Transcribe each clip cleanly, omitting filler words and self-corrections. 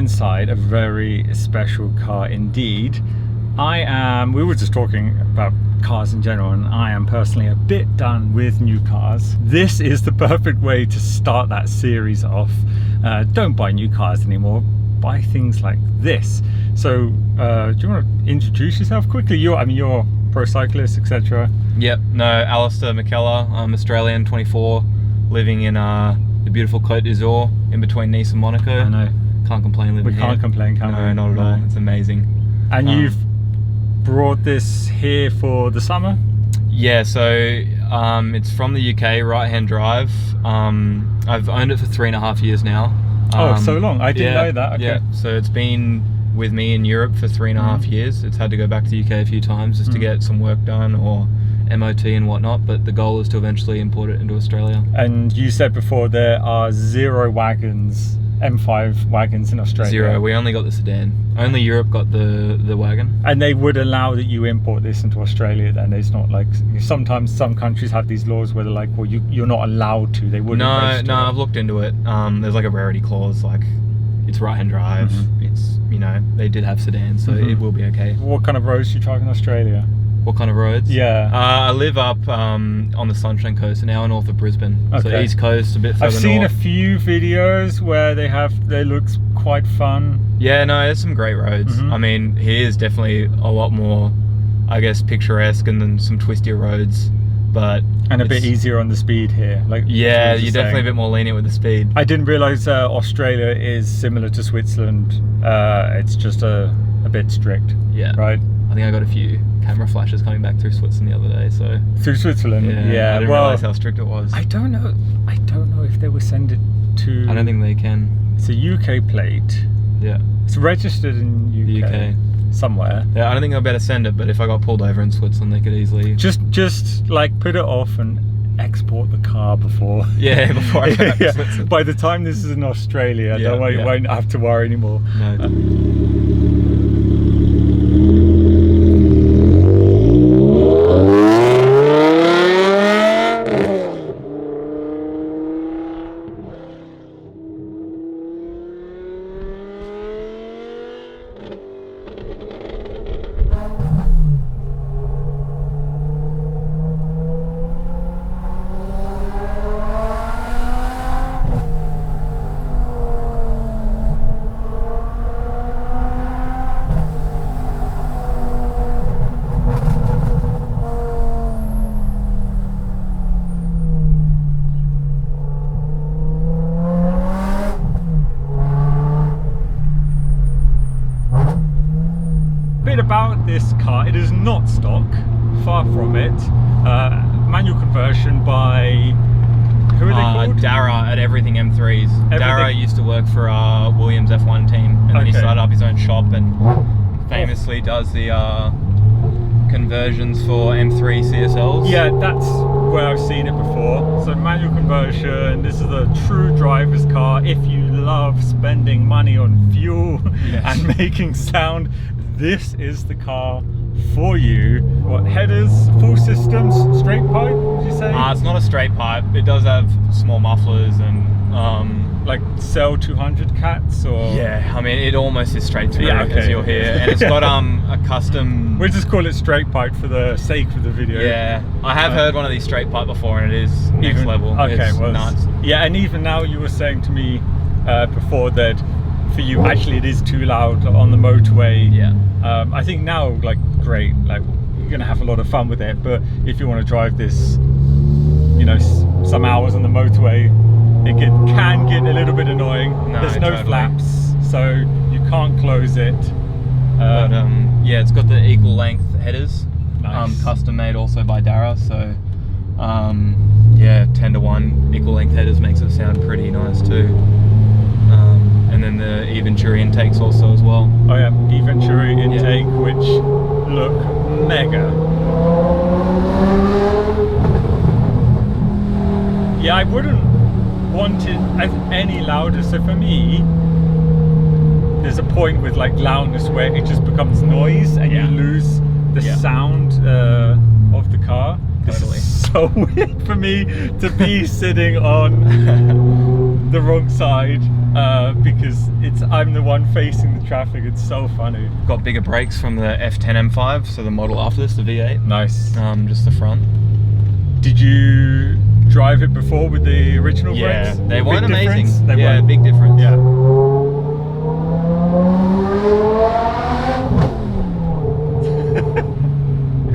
inside a very special car indeed. We were just talking about cars in general, and I am personally a bit done with new cars. This is the perfect way to start that series off. Don't buy new cars anymore, buy things like this. So do you want to introduce yourself quickly? You're a pro cyclist, etc. Yep, no, Alistair McKellar. I'm Australian, 24, living in the beautiful Côte d'Azur, in between Nice and Monaco. I know. Can't complain living here. We can't complain, can we? No, not at all. It's amazing. And you've brought this here for the summer? Yeah, so it's from the UK, right-hand drive. I've owned it for 3.5 years now. Oh, so long. I didn't know that. Okay. Yeah, so it's been with me in Europe for 3.5 years. It's had to go back to the UK a few times just to get some work done or MOT and whatnot, but the goal is to eventually import it into Australia. And you said before there are 0 wagons, M5 wagons in Australia. 0. We only got the sedan. Only Europe got the wagon. And they would allow that you import this into Australia then? It's not like, sometimes some countries have these laws where they're like, well, you're not allowed to. They wouldn't register. No, I've looked into it. There's like a rarity clause, like it's right-hand drive. It's, they did have sedans, so it will be okay. What kind of roads do you drive in Australia? What kind of roads? Yeah. I live up on the Sunshine Coast, an hour north of Brisbane. Okay. So East Coast, a bit further north. I've seen a few videos where they look quite fun. Yeah, no, there's some great roads. I mean, here's definitely a lot more, I guess, picturesque and then some twistier roads. But and a bit easier on the speed here. Yeah, you're definitely a bit more lenient with the speed. I didn't realise Australia is similar to Switzerland. It's just a bit strict. Yeah. Right? I think I got a few camera flashes coming back through Switzerland the other day. So through Switzerland, yeah. I didn't realise how strict it was. I don't know if they will send it to. I don't think they can. It's a UK plate. Yeah. It's registered in the UK somewhere. Yeah, I don't think I'd better send it, but if I got pulled over in Switzerland, they could easily just like put it off and export the car before. Yeah, before I go back to Switzerland. By the time this is in Australia, you won't have to worry anymore. No. About this car, it is not stock, far from it. Manual conversion by, who are they called? Dara at Everything M3s. Dara used to work for Williams F1 team, and then he started up his own shop and famously does the conversions for M3 CSLs. Yeah, that's where I've seen it before. So manual conversion, this is a true driver's car. If you love spending money on fuel and making sound, this is the car for you. What, headers, full systems, straight pipe, would you say? It's not a straight pipe. It does have small mufflers and like Cell 200 cats, or yeah, I mean it almost is straight through as you'll hear, and it's got a custom. We'll just call it straight pipe for the sake of the video. Yeah, I have heard one of these straight pipe before, and it is next level. Okay, it's nuts. Yeah, and even now you were saying to me before that for you actually it is too loud on the motorway. Yeah. I think now, like, great, like you're gonna have a lot of fun with it, but if you want to drive this, some hours on the motorway, it can get a little bit annoying. There's no flaps, so you can't close it. But yeah, it's got the equal length headers, nice. Custom made also by Dara. So yeah, 10:1 equal length headers makes it sound pretty nice too. And then the E-Venturi intakes also as well. Oh yeah, E-Venturi intake, which look mega. Yeah, I wouldn't want it any louder. So for me, there's a point with like loudness where it just becomes noise and you lose the sound of the car. Totally. This is so weird for me to be sitting on the wrong side because I'm the one facing the traffic. It's so funny. Got bigger brakes from the F10 M5, so the model after this, the V8. Nice. Just the front. Did you drive it before with the original brakes? They Big weren't amazing. difference? They yeah, weren't. big difference. Yeah.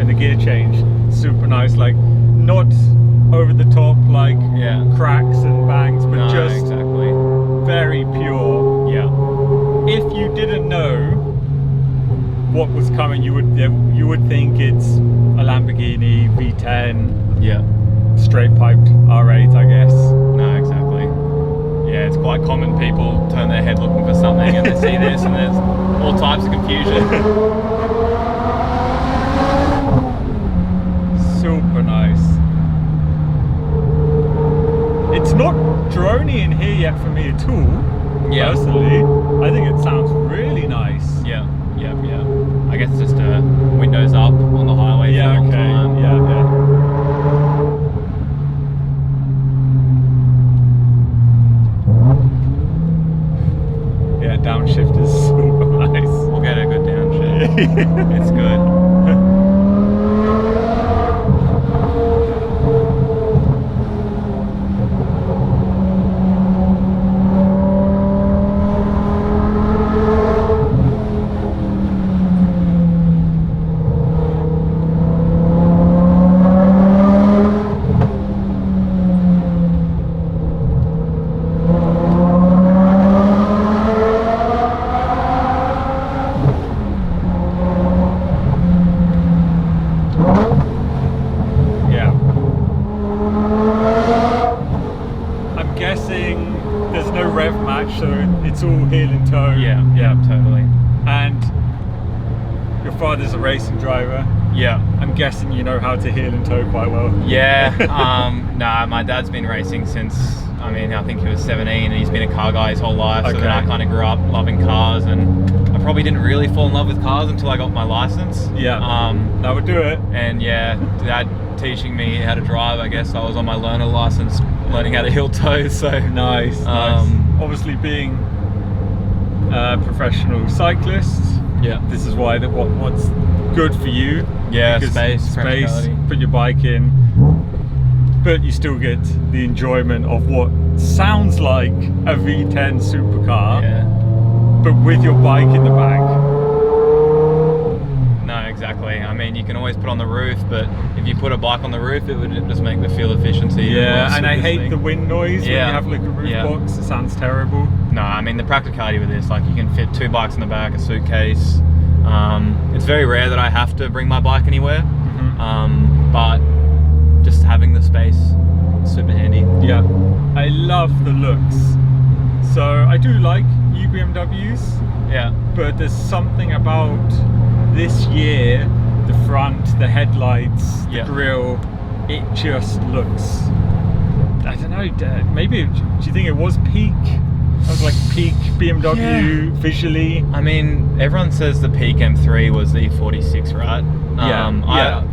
And the gear change, super nice. Like not over the top, like cracks and bangs, but just exactly very pure. Yeah. If you didn't know what was coming, you would think it's a Lamborghini V10. Yeah. Straight piped R8, I guess. No, exactly. Yeah, it's quite common. People turn their head looking for something and they see this, and there's all types of confusion. Super nice. It's not droney in here yet for me at all. Yeah. Personally, I think it sounds really nice. Yeah. I guess just windows up on the highway for a long time. Yeah, downshift is super nice. We'll get a good downshift. It's good. So it's all heel and toe. Yeah, totally. And your father's a racing driver. Yeah. I'm guessing you know how to heel and toe quite well. Yeah. Nah, my dad's been racing since, I think he was 17, and he's been a car guy his whole life. So then I kind of grew up loving cars, and I probably didn't really fall in love with cars until I got my license. Yeah. That would do it. And yeah, Dad teaching me how to drive. I guess I was on my learner license, learning how to heel toe. So nice. Obviously, being a professional cyclist, this is why what's good for you. Yeah, space, put your bike in, but you still get the enjoyment of what sounds like a V10 supercar, but with your bike in the back. No, exactly. You can always put on the roof, but if you put a bike on the roof, it would just make the fuel efficiency. Yeah, and I hate the wind noise when you have like a roof box. It sounds terrible. No, the practicality with this, like you can fit 2 bikes in the back, a suitcase. It's very rare that I have to bring my bike anywhere, but just having the space, super handy. Yeah, I love the looks. So I do like new BMWs. Yeah, but there's something about this year, the front, the headlights, the grille, it just looks, I don't know, maybe, do you think it was peak? It was like peak BMW visually. Everyone says the peak M3 was the E46, right?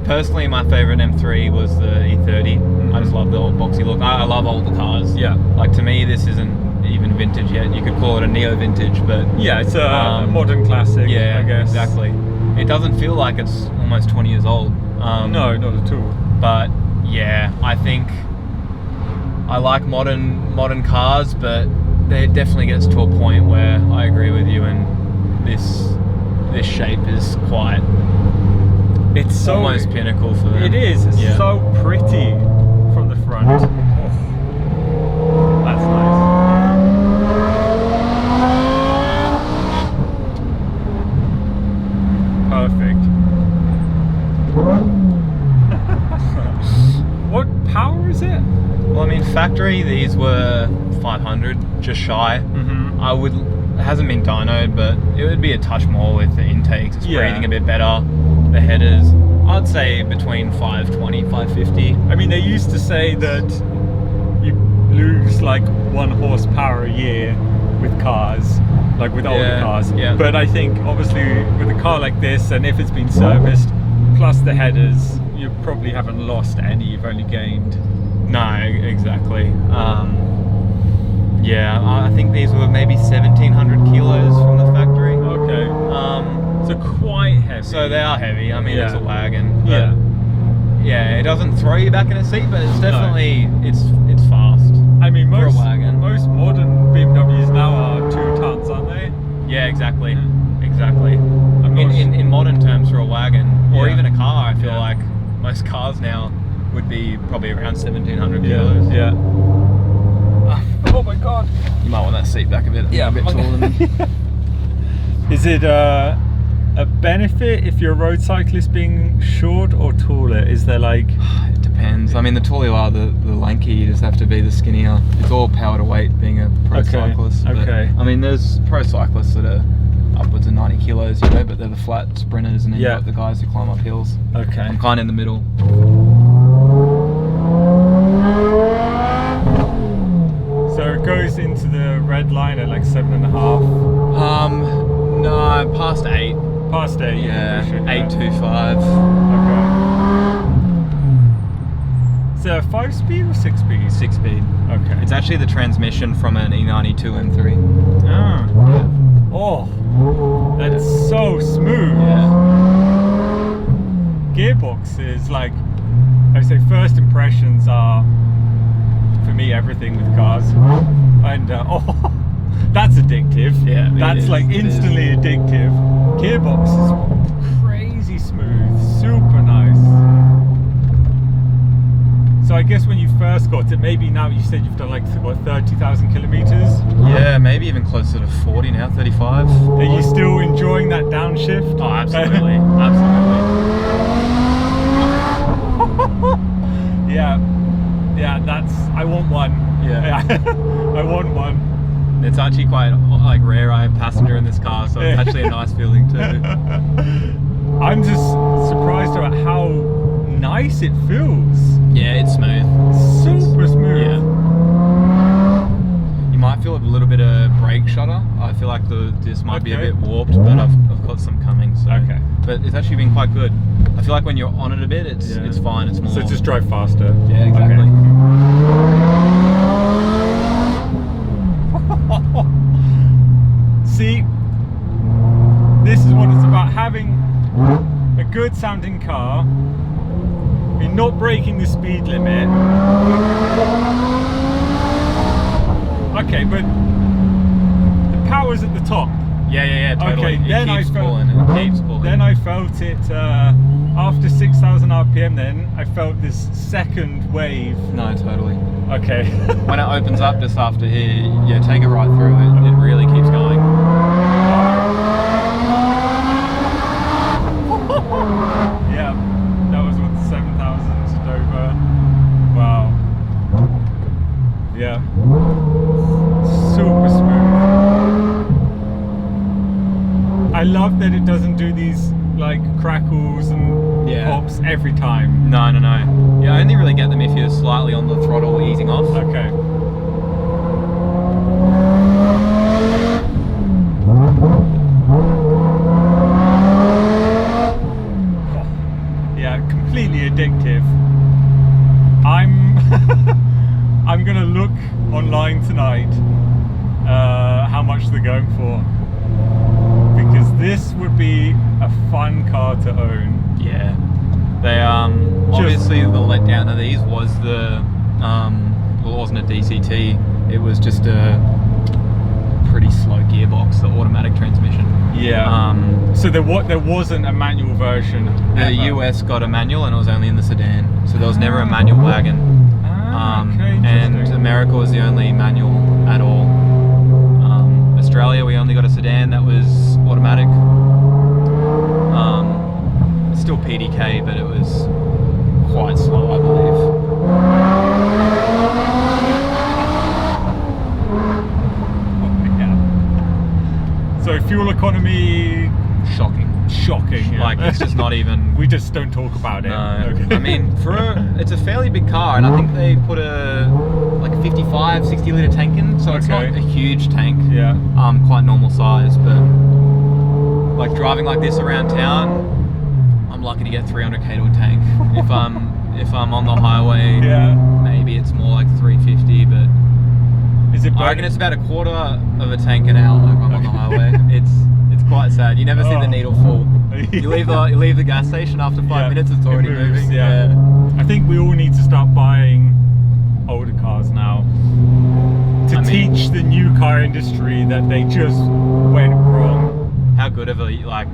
Personally, my favorite M3 was the E30. I just love the old boxy look. I love older cars. Yeah. Like to me, this isn't even vintage yet. You could call it a neo vintage, but yeah, it's a modern classic. Yeah, I guess. Exactly. It doesn't feel like it's almost 20 years old. No, not at all. But yeah, I think I like modern cars, but it definitely gets to a point where I agree with you, and this shape is quite. It's so almost pinnacle for them. It is. It's so pretty from the front. Oh, that's nice. Perfect. What power is it? Well, factory these were 500, just shy. It hasn't been dynoed, but it would be a touch more with the intakes. It's breathing a bit better. The headers, I'd say between 520, 550. They used to say that you lose like 1 horsepower a year with cars, like with older cars. Yeah. But I think obviously with a car like this, and if it's been serviced, plus the headers, you probably haven't lost any, you've only gained. No, exactly. Yeah, I think these were maybe 1,700 kilos from the factory. Okay. So quite heavy. So they are heavy. I mean, Yeah. it's a wagon. But Yeah. yeah, it doesn't throw you back in a seat, but it's definitely it's fast. I mean, for a most wagon. modern BMWs now are 2 tons, aren't they? Yeah, exactly. Yeah. Exactly. I'm not In modern terms for a wagon or Yeah. even a car, I feel Yeah. like most cars now would be probably around 1,700 kilos. Yeah. Oh my god. You might want that seat back a bit. Yeah, a bit taller than me. Is it a benefit if you're a road cyclist being short or taller? Is there like... It depends. I mean, the taller you are, the lanky you just have to be, the skinnier. It's all power to weight being a pro Okay, cyclist. But, okay. I mean, there's pro cyclists that are upwards of 90 kilos, you know, but they're the flat sprinters, and then Yeah. you've got the guys who climb up hills. Okay. I'm kind of in the middle. So it goes into the red line at like 7.5. No, past 8. Past 8. Yeah, you can push it, 825. Okay. Is it a 5-speed or 6-speed? 6-speed. Okay. It's actually the transmission from an E92 M3. Ah. Oh, that's so smooth. Yeah. Gearbox is like, I say, first impressions are, for me, everything with cars. And oh, that's addictive. Yeah, it that's is, like it is. instantly addictive. Gearbox is crazy smooth, super nice. So I guess when you first got it, maybe now you said you've done like what, 30,000 kilometers. Yeah, maybe even closer to 40 now, 35. Are you still enjoying that downshift? Oh, absolutely. Absolutely. Yeah, that's. I want one. Yeah. I want one. It's actually quite like rare. I have a passenger in this car, so it's actually a nice feeling too. I'm just surprised about how nice it feels. Yeah, it's smooth. Super smooth. Yeah. You might feel a little bit of brake shudder. I feel like this might be a Okay. bit warped, but I've got some coming. So. Okay. But it's actually been quite good. I feel like when you're on it a bit, it's Yeah. fine. It's more. So just drive faster. Yeah, exactly. Okay. See, this is what it's about, having a good sounding car, you're not breaking the speed limit. Okay, but the power's at the top. Yeah, totally. Okay, then it keeps I felt, pulling. It keeps pulling. Then I felt it after 6,000 RPM. Then I felt this second wave. No, totally. Okay. When it opens up just after here, yeah, take it right through. It really keeps going. Yeah, that was what, 7,000 to Dover. Wow. Yeah. Super smooth. I love that it doesn't do these like crackles and Yeah. pops every time. No. You only really get them if you're slightly on the throttle easing off. Okay. Yeah, completely addictive. I'm gonna look online tonight how much they're going for, because this would be a fun car to own. Yeah. They obviously the letdown of these was the well, it wasn't a DCT. It was just a pretty slow gearbox, the automatic transmission. Yeah. So there wasn't a manual version. The ever. US got a manual and it was only in the sedan, so there was never a manual wagon. Okay, And interesting. America was the only manual at all. Australia, we only got a sedan that was automatic. It's still PDK, but it was quite slow, I believe. Yeah. So fuel economy, Shocking. shocking. Yeah. Like, it's just not even. We just don't talk about it. No, Okay. I mean, it's a fairly big car, and I think they put a 55, 60 litre tank in, so it's not Okay. a huge tank. Yeah. Quite normal size, but like driving like this around town, I'm lucky to get 300k to a tank. If I'm on the highway, Yeah. maybe it's more like 350, but Is it? I reckon it's about a quarter of a tank an hour if I'm on the highway. It's quite sad. You never see the needle fall. You leave the gas station after 5 minutes, it's already moves, moving. Yeah. I think we all need to start buying older cars now to teach the new car industry that they just went wrong. How good of a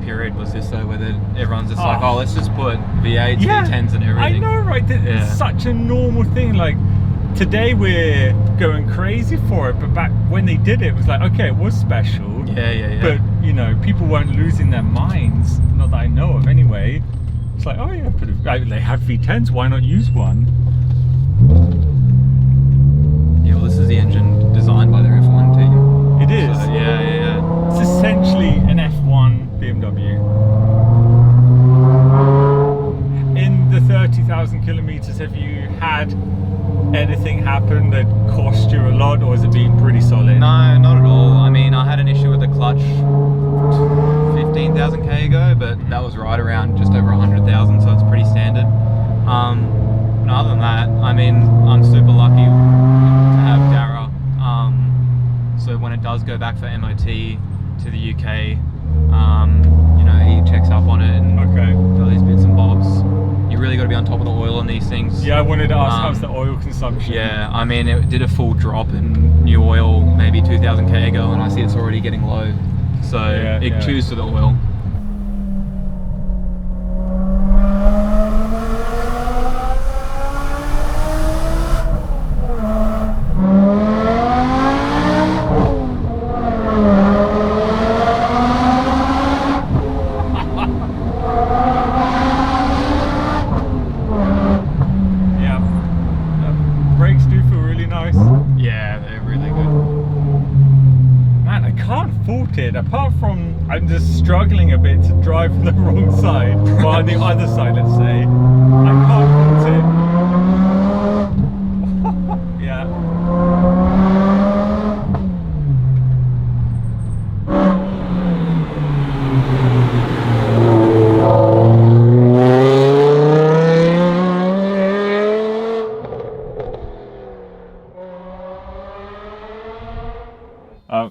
period was this though, where everyone's just like, oh, let's just put V8s, V10s and everything. I know, right? It's such a normal thing. Like today we're going crazy for it, but back when they did it, it was like, okay, it was special. Yeah. But you know, people weren't losing their minds. Not that I know of, anyway. It's like, oh yeah, but they have V10s. Why not use one? Yeah, well, this is the engine designed by their F1 team. It is. So, yeah. It's essentially an F1 BMW. In the 30,000 kilometers, have you had anything happen that cost you a lot, or has it been pretty solid? No, not at all. I mean, I had an issue with the clutch 15,000 k ago, but that was right around just over 100,000, so it's pretty standard. And other than that, I mean, I'm super lucky to have Dara. So when it does go back for MOT to the UK, you know, he checks up on it and does these bits and bobs. You really got to be on top of the oil on these things. Yeah, I wanted to ask, how's the oil consumption? Yeah, I mean, it did a full drop in new oil maybe 2,000 k ago, and I see it's already getting low. So it chews to the oil. Brakes do feel really nice. Yeah, they're really good. Man, I can't fault it, apart from I'm just struggling a bit to drive on the wrong side, or on the other side, let's say. I can't fault it. Yeah.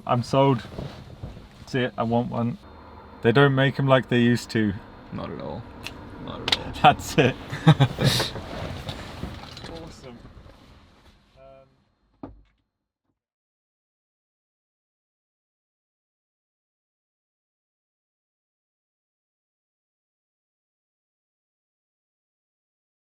I'm sold. That's it, I want one. They don't make them like they used to. Not at all. Not at all. That's it.